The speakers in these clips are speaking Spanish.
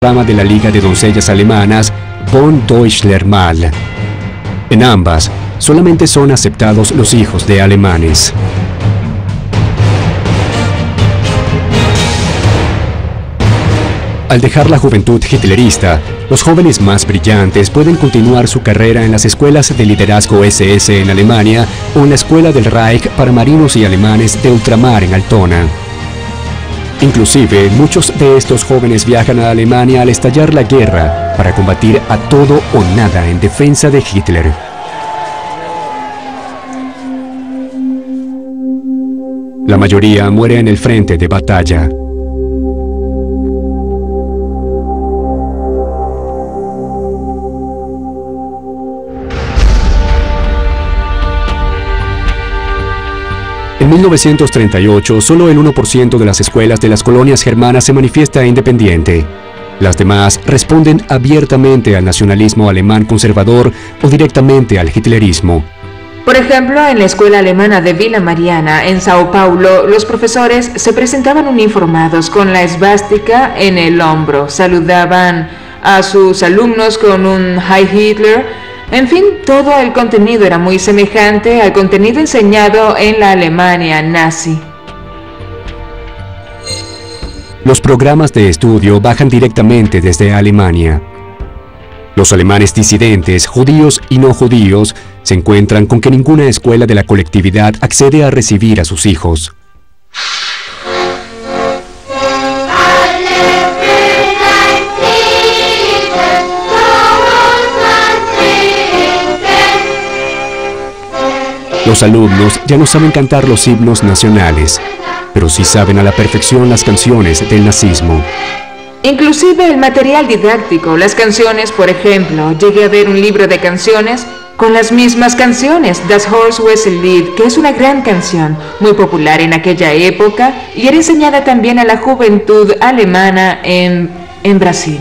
rama de la Liga de Doncellas Alemanas, Von Deutscher Mal. En ambas, solamente son aceptados los hijos de alemanes. Al dejar la juventud hitlerista, los jóvenes más brillantes pueden continuar su carrera en las escuelas de liderazgo SS en Alemania o en la Escuela del Reich para marinos y alemanes de ultramar en Altona. Inclusive, muchos de estos jóvenes viajan a Alemania al estallar la guerra para combatir a todo o nada en defensa de Hitler. La mayoría muere en el frente de batalla. En 1938, solo el 1% de las escuelas de las colonias germanas se manifiesta independiente. Las demás responden abiertamente al nacionalismo alemán conservador o directamente al hitlerismo. Por ejemplo, en la escuela alemana de Villa Mariana, en Sao Paulo, los profesores se presentaban uniformados con la esvástica en el hombro, saludaban a sus alumnos con un Heil Hitler. En fin, todo el contenido era muy semejante al contenido enseñado en la Alemania nazi. Los programas de estudio bajan directamente desde Alemania. Los alemanes disidentes, judíos y no judíos, se encuentran con que ninguna escuela de la colectividad accede a recibir a sus hijos. Los alumnos ya no saben cantar los himnos nacionales, pero sí saben a la perfección las canciones del nazismo. Inclusive el material didáctico, las canciones, por ejemplo, llegué a ver un libro de canciones con las mismas canciones, Das Horst-Wessel-Lied, que es una gran canción, muy popular en aquella época y era enseñada también a la juventud alemana en Brasil.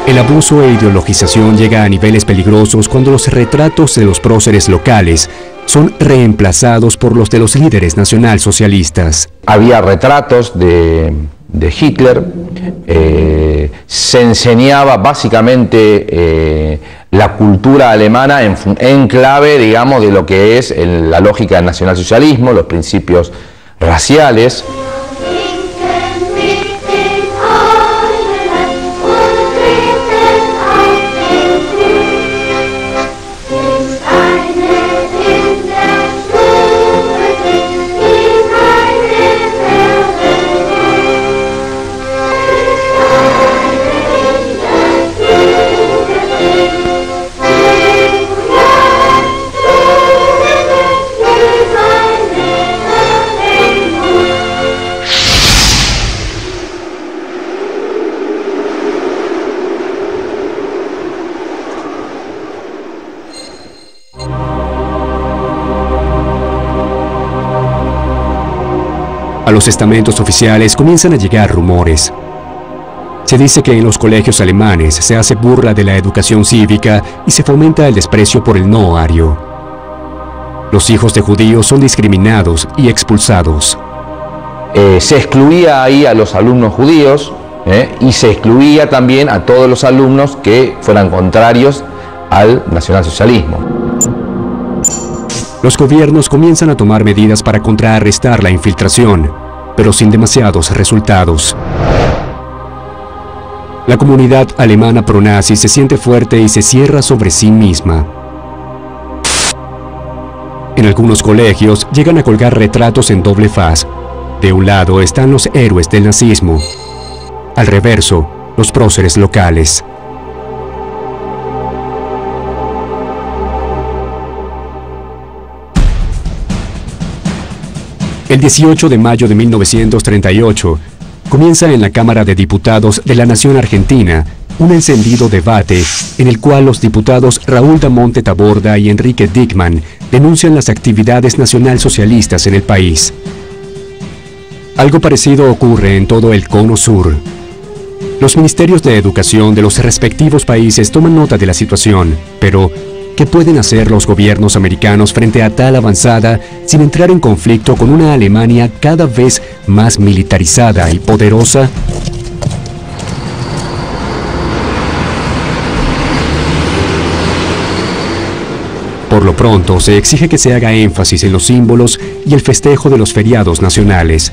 El abuso e ideologización llega a niveles peligrosos cuando los retratos de los próceres locales son reemplazados por los de los líderes nacionalsocialistas. Había retratos de Hitler, se enseñaba básicamente la cultura alemana en clave, digamos, de lo que es la lógica del nacionalsocialismo, los principios raciales. A los estamentos oficiales comienzan a llegar rumores. Se dice que en los colegios alemanes se hace burla de la educación cívica y se fomenta el desprecio por el no ario. Los hijos de judíos son discriminados y expulsados. Se excluía ahí a los alumnos judíos y se excluía también a todos los alumnos que fueran contrarios al nacionalsocialismo. Los gobiernos comienzan a tomar medidas para contrarrestar la infiltración, pero sin demasiados resultados. La comunidad alemana pronazi se siente fuerte y se cierra sobre sí misma. En algunos colegios llegan a colgar retratos en doble faz. De un lado están los héroes del nazismo, al reverso, los próceres locales. El 18 de mayo de 1938, comienza en la Cámara de Diputados de la Nación Argentina un encendido debate en el cual los diputados Raúl Damonte Taborda y Enrique Dickmann denuncian las actividades nacionalsocialistas en el país. Algo parecido ocurre en todo el Cono Sur. Los ministerios de educación de los respectivos países toman nota de la situación, pero ¿Qué pueden hacer los gobiernos americanos frente a tal avanzada sin entrar en conflicto con una Alemania cada vez más militarizada y poderosa? Por lo pronto, se exige que se haga énfasis en los símbolos y el festejo de los feriados nacionales.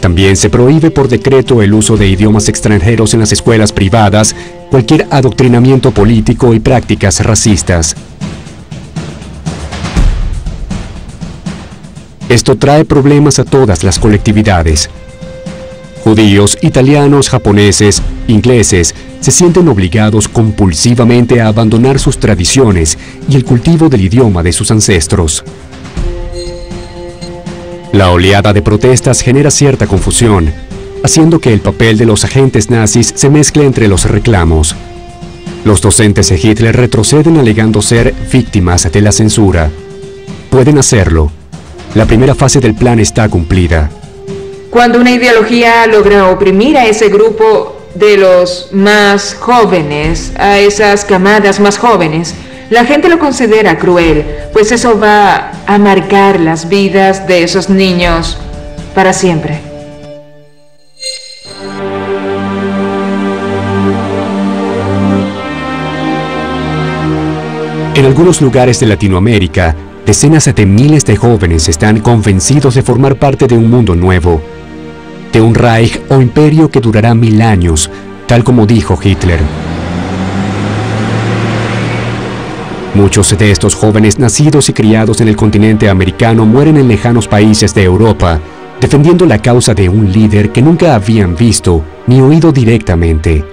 También se prohíbe por decreto el uso de idiomas extranjeros en las escuelas privadas, cualquier adoctrinamiento político y prácticas racistas. Esto trae problemas a todas las colectividades. Judíos, italianos, japoneses, ingleses se sienten obligados compulsivamente a abandonar sus tradiciones y el cultivo del idioma de sus ancestros. La oleada de protestas genera cierta confusión, haciendo que el papel de los agentes nazis se mezcle entre los reclamos. Los docentes de Hitler retroceden alegando ser víctimas de la censura. Pueden hacerlo. La primera fase del plan está cumplida. Cuando una ideología logra oprimir a ese grupo de los más jóvenes, a esas camadas más jóvenes, la gente lo considera cruel, pues eso va a marcar las vidas de esos niños para siempre. En algunos lugares de Latinoamérica, decenas de miles de jóvenes están convencidos de formar parte de un mundo nuevo, de un Reich o imperio que durará 1000 años, tal como dijo Hitler. Muchos de estos jóvenes nacidos y criados en el continente americano mueren en lejanos países de Europa, defendiendo la causa de un líder que nunca habían visto ni oído directamente.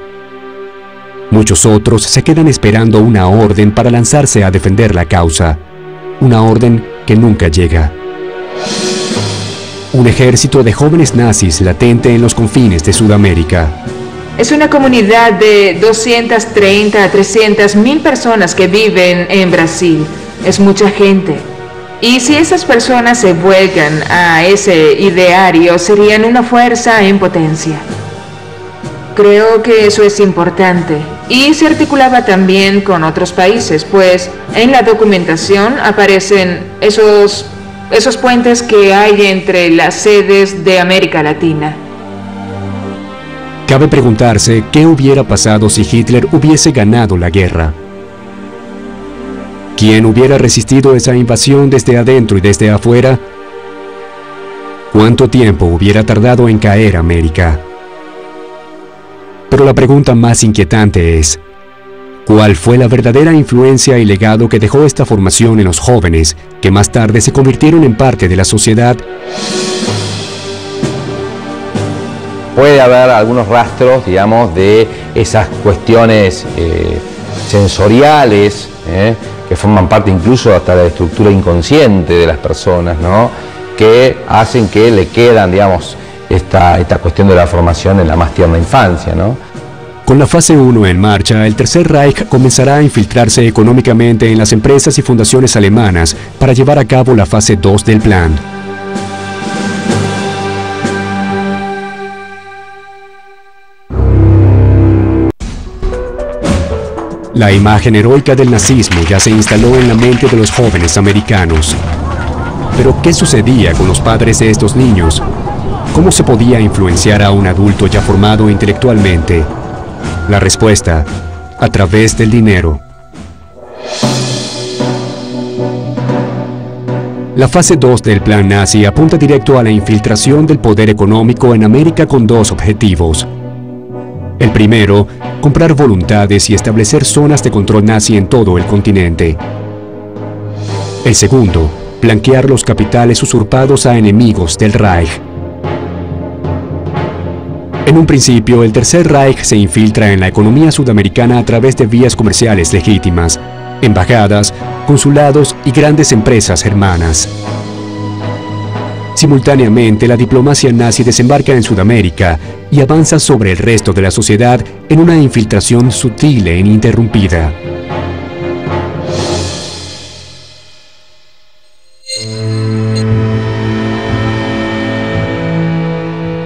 Muchos otros se quedan esperando una orden para lanzarse a defender la causa, una orden que nunca llega. Un ejército de jóvenes nazis latente en los confines de Sudamérica. Es una comunidad de 230 a 300.000 personas que viven en Brasil. Es mucha gente. Y si esas personas se vuelcan a ese ideario, serían una fuerza en potencia. Creo que eso es importante. Y se articulaba también con otros países, pues en la documentación aparecen esos puentes que hay entre las sedes de América Latina. Cabe preguntarse qué hubiera pasado si Hitler hubiese ganado la guerra. ¿Quién hubiera resistido esa invasión desde adentro y desde afuera? ¿Cuánto tiempo hubiera tardado en caer América? Pero la pregunta más inquietante es, ¿cuál fue la verdadera influencia y legado que dejó esta formación en los jóvenes, que más tarde se convirtieron en parte de la sociedad? Puede haber algunos rastros, digamos, de esas cuestiones sensoriales, que forman parte incluso hasta de la estructura inconsciente de las personas, ¿no? Que hacen que le quedan, digamos, esta cuestión de la formación en la más tierna infancia, ¿no? Con la fase 1 en marcha, el Tercer Reich comenzará a infiltrarse económicamente en las empresas y fundaciones alemanas para llevar a cabo la fase 2 del plan. La imagen heroica del nazismo ya se instaló en la mente de los jóvenes americanos. Pero, ¿qué sucedía con los padres de estos niños? ¿Cómo se podía influenciar a un adulto ya formado intelectualmente? La respuesta, a través del dinero. La fase 2 del plan nazi apunta directo a la infiltración del poder económico en América con dos objetivos. El primero, comprar voluntades y establecer zonas de control nazi en todo el continente. El segundo, blanquear los capitales usurpados a enemigos del Reich. En un principio, el Tercer Reich se infiltra en la economía sudamericana a través de vías comerciales legítimas, embajadas, consulados y grandes empresas hermanas. Simultáneamente, la diplomacia nazi desembarca en Sudamérica y avanza sobre el resto de la sociedad en una infiltración sutil e ininterrumpida.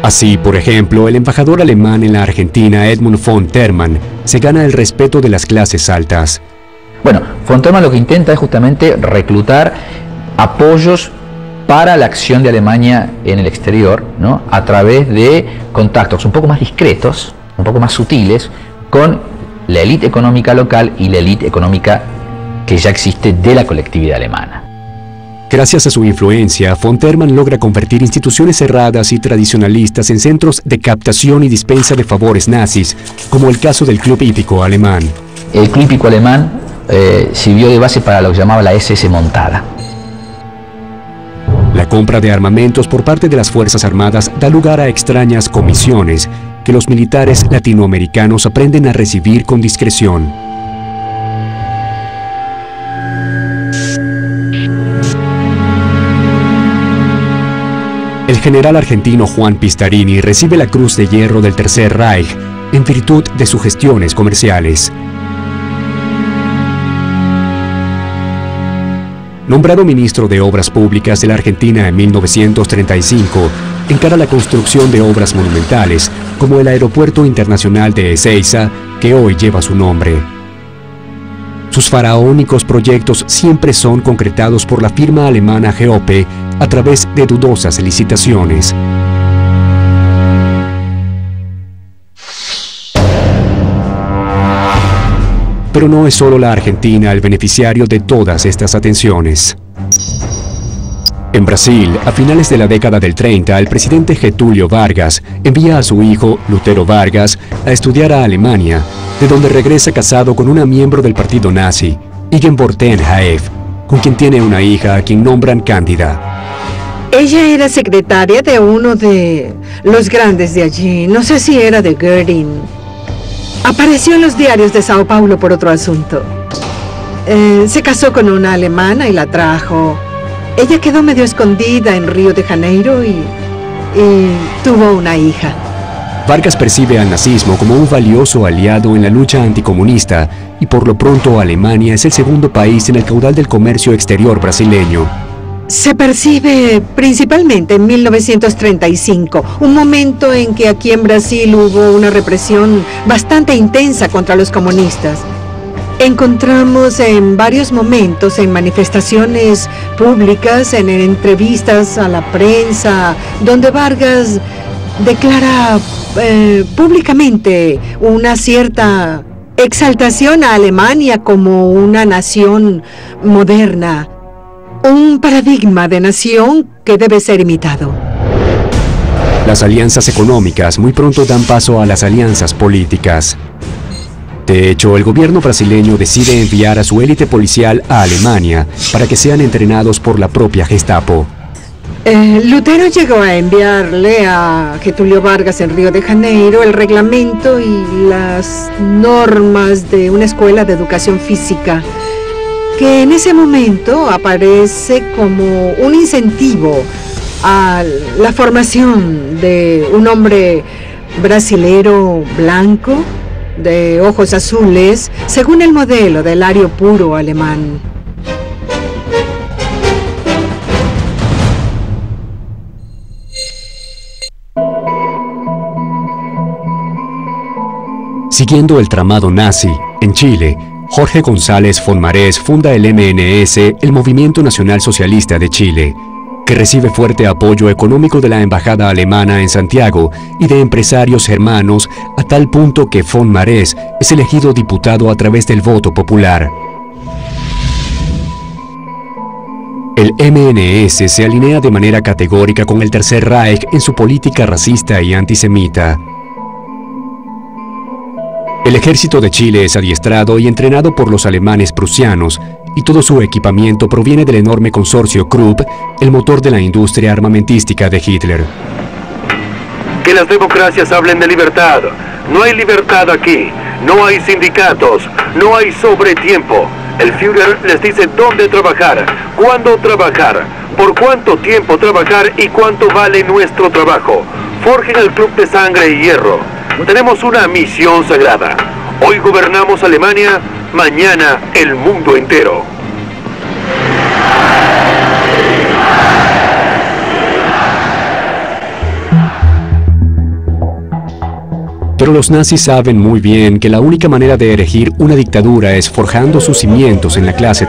Así, por ejemplo, el embajador alemán en la Argentina, Edmund von Termann, se gana el respeto de las clases altas. Bueno, von Thurman lo que intenta es justamente reclutar apoyos para la acción de Alemania en el exterior, ¿no? A través de contactos un poco más discretos, un poco más sutiles, con la élite económica local y la élite económica que ya existe de la colectividad alemana. Gracias a su influencia, von Thurman logra convertir instituciones cerradas y tradicionalistas en centros de captación y dispensa de favores nazis, como el caso del Club Hípico Alemán. El Club Hípico Alemán sirvió de base para lo que llamaba la SS montada. La compra de armamentos por parte de las Fuerzas Armadas da lugar a extrañas comisiones que los militares latinoamericanos aprenden a recibir con discreción. El general argentino Juan Pistarini recibe la Cruz de Hierro del Tercer Reich en virtud de sus gestiones comerciales. Nombrado ministro de Obras Públicas de la Argentina en 1935, encara la construcción de obras monumentales, como el Aeropuerto Internacional de Ezeiza, que hoy lleva su nombre. Sus faraónicos proyectos siempre son concretados por la firma alemana GEOPE a través de dudosas licitaciones. Pero no es solo la Argentina el beneficiario de todas estas atenciones. En Brasil, a finales de la década del 30, el presidente Getúlio Vargas envía a su hijo, Lutero Vargas, a estudiar a Alemania, de donde regresa casado con una miembro del partido nazi, Ingeborg Tenhaeff, con quien tiene una hija a quien nombran Cándida. Ella era secretaria de uno de los grandes de allí, no sé si era de Göring. Apareció en los diarios de Sao Paulo por otro asunto. Se casó con una alemana y la trajo. Ella quedó medio escondida en Río de Janeiro y tuvo una hija. Vargas percibe al nazismo como un valioso aliado en la lucha anticomunista y por lo pronto Alemania es el segundo país en el caudal del comercio exterior brasileño. Se percibe principalmente en 1935, un momento en que aquí en Brasil hubo una represión bastante intensa contra los comunistas. Encontramos en varios momentos, en manifestaciones públicas, en entrevistas a la prensa, donde Vargas declara públicamente una cierta exaltación a Alemania como una nación moderna. Un paradigma de nación que debe ser imitado. Las alianzas económicas muy pronto dan paso a las alianzas políticas. De hecho, el gobierno brasileño decide enviar a su élite policial a Alemania para que sean entrenados por la propia Gestapo. Lutero llegó a enviarle a Getúlio Vargas en Río de Janeiro el reglamento y las normas de una escuela de educación física, que en ese momento aparece como un incentivo a la formación de un hombre brasilero blanco, de ojos azules, según el modelo del ario puro alemán. Siguiendo el tramado nazi, en Chile, Jorge González Fonmarés funda el MNS, el Movimiento Nacional Socialista de Chile, que recibe fuerte apoyo económico de la Embajada Alemana en Santiago y de empresarios germanos, a tal punto que Fonmarés es elegido diputado a través del voto popular. El MNS se alinea de manera categórica con el Tercer Reich en su política racista y antisemita. El ejército de Chile es adiestrado y entrenado por los alemanes prusianos, y todo su equipamiento proviene del enorme consorcio Krupp, el motor de la industria armamentística de Hitler. Que las democracias hablen de libertad. No hay libertad aquí. No hay sindicatos. No hay sobretiempo. El Führer les dice dónde trabajar, cuándo trabajar, por cuánto tiempo trabajar y cuánto vale nuestro trabajo. Forjen el club de sangre y hierro. Tenemos una misión sagrada. Hoy gobernamos Alemania, mañana el mundo entero. Pero Pero los nazis saben muy bien que la única manera de erigir una dictadura es forjando sus cimientos en la clase